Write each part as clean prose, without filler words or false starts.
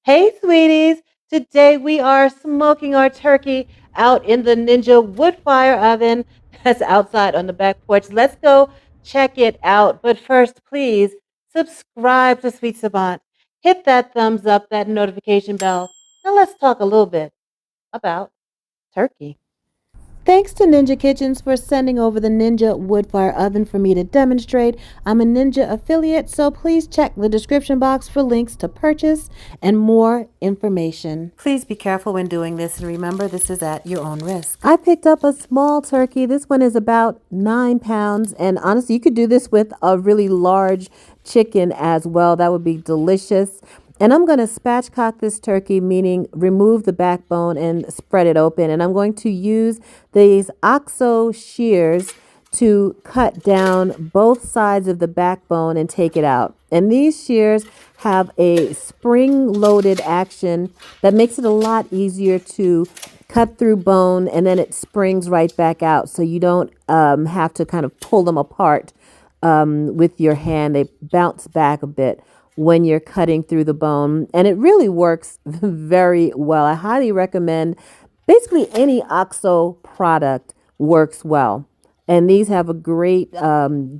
Hey, sweeties. Today we are smoking our turkey out in the Ninja Woodfire Oven that's outside on the back porch. Let's go check it out. But first, please subscribe to Sweet Savant. Hit that thumbs up, that notification bell. Now let's talk a little bit about turkey. Thanks to Ninja Kitchens for sending over the Ninja Woodfire Oven for me to demonstrate. I'm a Ninja affiliate, so please check the description box for links to purchase and more information. Please be careful when doing this, and remember, this is at your own risk. I picked up a small turkey. This one is about 9 pounds, and honestly, you could do this with a really large chicken as well. That would be delicious. And I'm going to spatchcock this turkey, meaning remove the backbone and spread it open. And I'm going to use these OXO shears to cut down both sides of the backbone and take it out. And these shears have a spring-loaded action that makes it a lot easier to cut through bone, and then it springs right back out. So you don't have to kind of pull them apart with your hand. They bounce back a bit when you're cutting through the bone, and it really works very well. I highly recommend basically any OXO product works well. And these have a great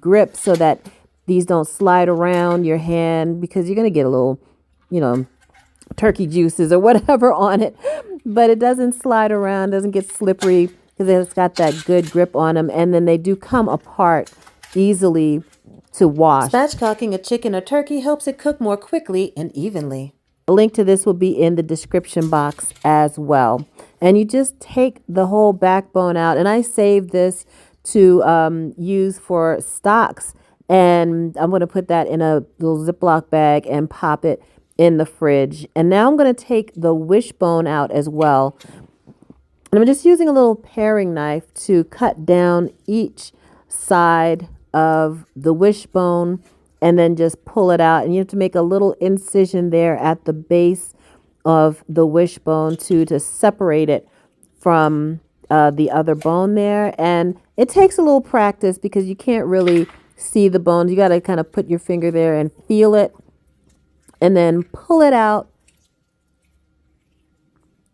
grip so that these don't slide around your hand, because you're going to get a little, turkey juices or whatever on it, but it doesn't slide around, doesn't get slippery, because it's got that good grip on them. And then they do come apart easily to wash. Spatchcocking a chicken or turkey helps it cook more quickly and evenly. A link to this will be in the description box as well. And you just take the whole backbone out. And I saved this to use for stocks. And I'm going to put that in a little Ziploc bag and pop it in the fridge. And now I'm going to take the wishbone out as well. And I'm just using a little paring knife to cut down each side of the wishbone and then just pull it out. And you have to make a little incision there at the base of the wishbone to separate it from the other bone there. And it takes a little practice because you can't really see the bones. You got to kind of put your finger there and feel it and then pull it out.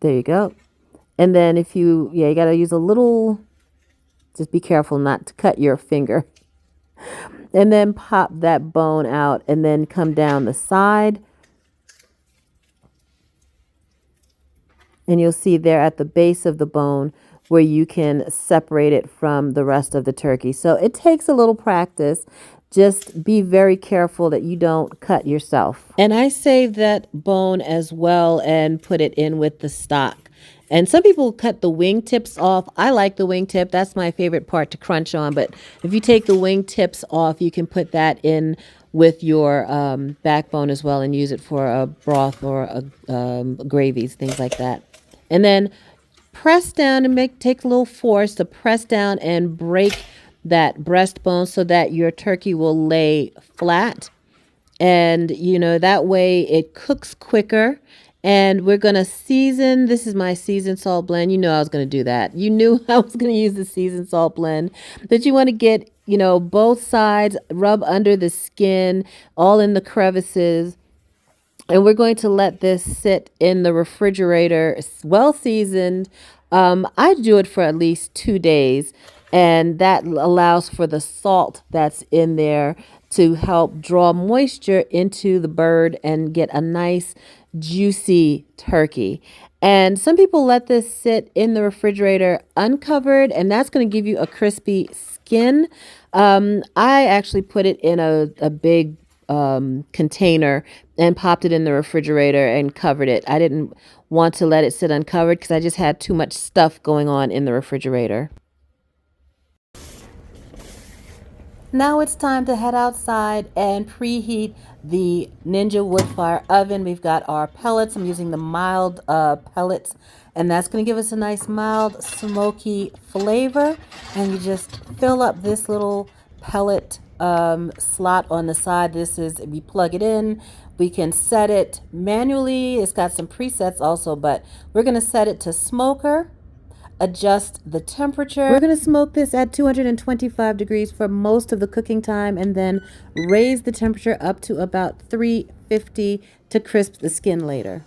There you go. And then you got to use a little, just be careful not to cut your finger. And then pop that bone out and then come down the side. And you'll see there at the base of the bone where you can separate it from the rest of the turkey. So it takes a little practice. Just be very careful that you don't cut yourself. And I saved that bone as well and put it in with the stock. And some people cut the wing tips off. I like the wing tip. That's my favorite part to crunch on. But if you take the wing tips off, you can put that in with your backbone as well and use it for a broth or gravies, things like that. And then press down and take a little force to press down and break that breastbone so that your turkey will lay flat. And, that way it cooks quicker. And we're going to season. This is my seasoned salt blend. I was going to do that. You knew I was going to use the seasoned salt blend. But you want to get, both sides, rub under the skin, all in the crevices. And we're going to let this sit in the refrigerator, well seasoned. I do it for at least 2 days. And that allows for the salt that's in there to help draw moisture into the bird and get a nice juicy turkey. And some people let this sit in the refrigerator uncovered, and that's going to give you a crispy skin. I actually put it in a big container and popped it in the refrigerator and covered it. I didn't want to let it sit uncovered because I just had too much stuff going on in the refrigerator. Now it's time to head outside and preheat the Ninja Woodfire Oven. We've got our pellets. I'm using the mild pellets, and that's going to give us a nice mild smoky flavor. And you just fill up this little pellet slot on the side. This is, we plug it in. We can set it manually. It's got some presets also, but we're going to set it to smoker. Adjust the temperature. We're going to smoke this at 225 degrees for most of the cooking time, and then raise the temperature up to about 350 to crisp the skin later.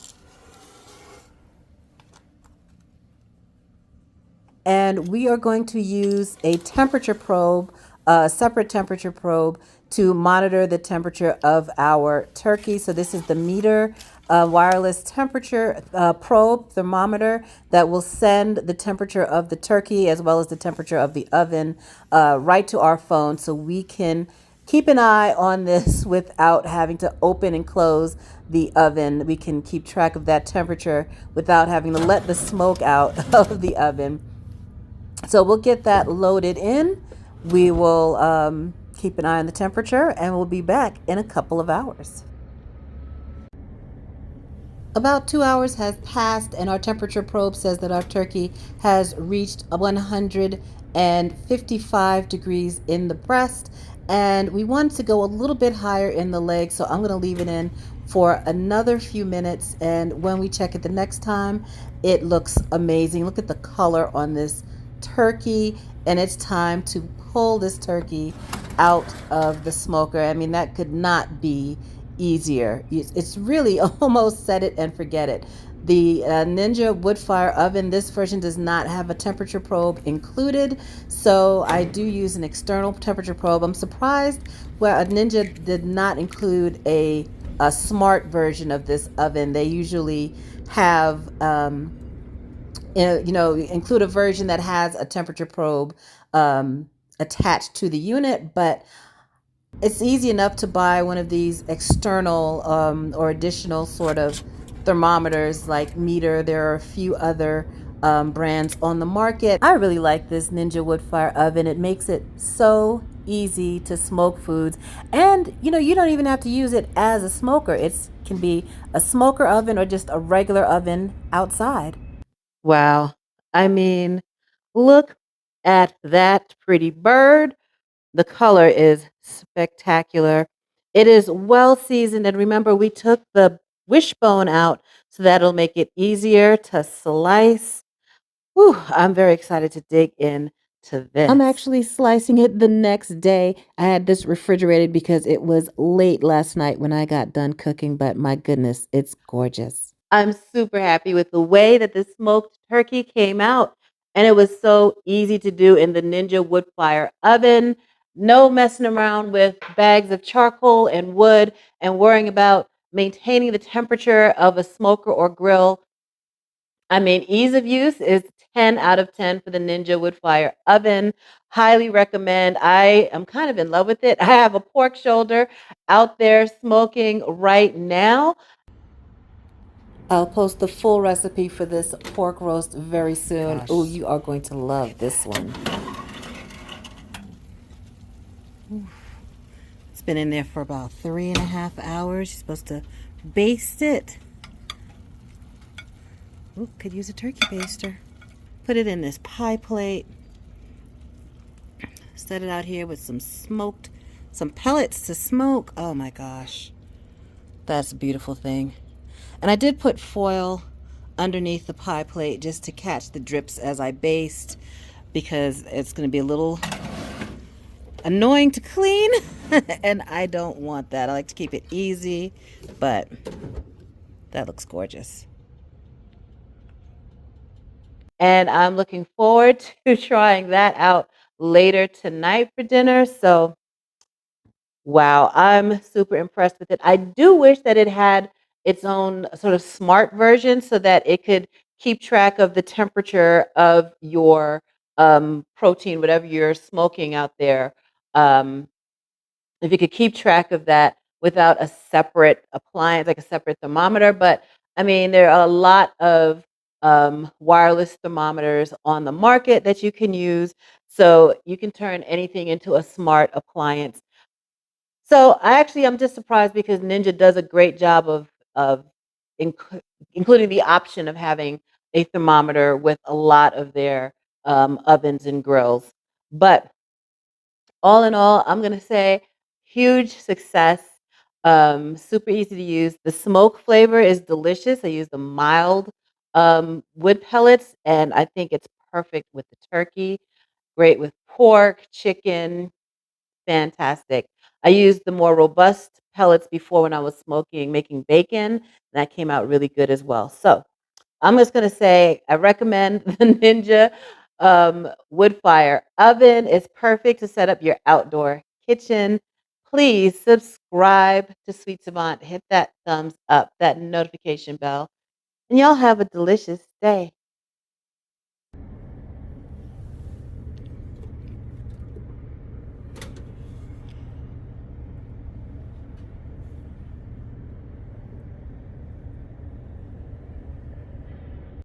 and we are going to use a temperature probe, a separate temperature probe, to monitor the temperature of our turkey. So this is the meter wireless temperature probe thermometer that will send the temperature of the turkey as well as the temperature of the oven right to our phone, so we can keep an eye on this without having to open and close the oven. We can keep track of that temperature without having to let the smoke out of the oven. So we'll get that loaded in. We will keep an eye on the temperature, and we'll be back in a couple of hours. About 2 hours has passed, and our temperature probe says that our turkey has reached 155 degrees in the breast, and we want to go a little bit higher in the leg, so I'm going to leave it in for another few minutes, and when we check it the next time, it looks amazing. Look at the color on this turkey, and it's time to pull this turkey out of the smoker. I mean, that could not be easier. It's really almost set it and forget it. The Ninja Woodfire Oven, this version does not have a temperature probe included, so I do use an external temperature probe. I'm surprised where a Ninja did not include a smart version of this oven. They usually have include a version that has a temperature probe attached to the unit, but it's easy enough to buy one of these external or additional sort of thermometers like Meter. There are a few other brands on the market. I really like this Ninja Woodfire Oven. It makes it so easy to smoke foods, and you don't even have to use it as a smoker. It can be a smoker oven or just a regular oven outside. Wow. I mean, look at that pretty bird. The color is spectacular. It is well seasoned. And remember, we took the wishbone out so that'll make it easier to slice. Whew, I'm very excited to dig in to this. I'm actually slicing it the next day. I had this refrigerated because it was late last night when I got done cooking, but my goodness, it's gorgeous. I'm super happy with the way that the smoked turkey came out. And it was so easy to do in the Ninja Woodfire Oven. No messing around with bags of charcoal and wood and worrying about maintaining the temperature of a smoker or grill. I mean, ease of use is 10 out of 10 for the Ninja Woodfire Oven. Highly recommend. I am kind of in love with it. I have a pork shoulder out there smoking right now. I'll post the full recipe for this pork roast very soon. Oh, you are going to love this one. It's been in there for about 3.5 hours. You're supposed to baste it. Ooh, could use a turkey baster. Put it in this pie plate. Set it out here with some pellets to smoke. Oh my gosh. That's a beautiful thing. And I did put foil underneath the pie plate just to catch the drips as I baste, because it's going to be a little annoying to clean and I don't want that. I like to keep it easy, but that looks gorgeous. And I'm looking forward to trying that out later tonight for dinner. So, wow, I'm super impressed with it. I do wish that it had its own sort of smart version so that it could keep track of the temperature of your protein, whatever you're smoking out there. Um, if you could keep track of that without a separate appliance, like a separate thermometer. But I mean, there are a lot of wireless thermometers on the market that you can use. So you can turn anything into a smart appliance. So I'm just surprised because Ninja does a great job of inc- including the option of having a thermometer with a lot of their ovens and grills. But all in all, I'm gonna say huge success. Super easy to use. The smoke flavor is delicious. I use the mild wood pellets, and I think it's perfect with the turkey. Great with pork, chicken, fantastic. I used the more robust pellets before when I was making bacon, and that came out really good as well. So I'm just gonna say I recommend the Ninja wood fire oven is perfect to set up your outdoor kitchen. Please subscribe to Sweet Savant. Hit that thumbs up, that notification bell, and y'all have a delicious day.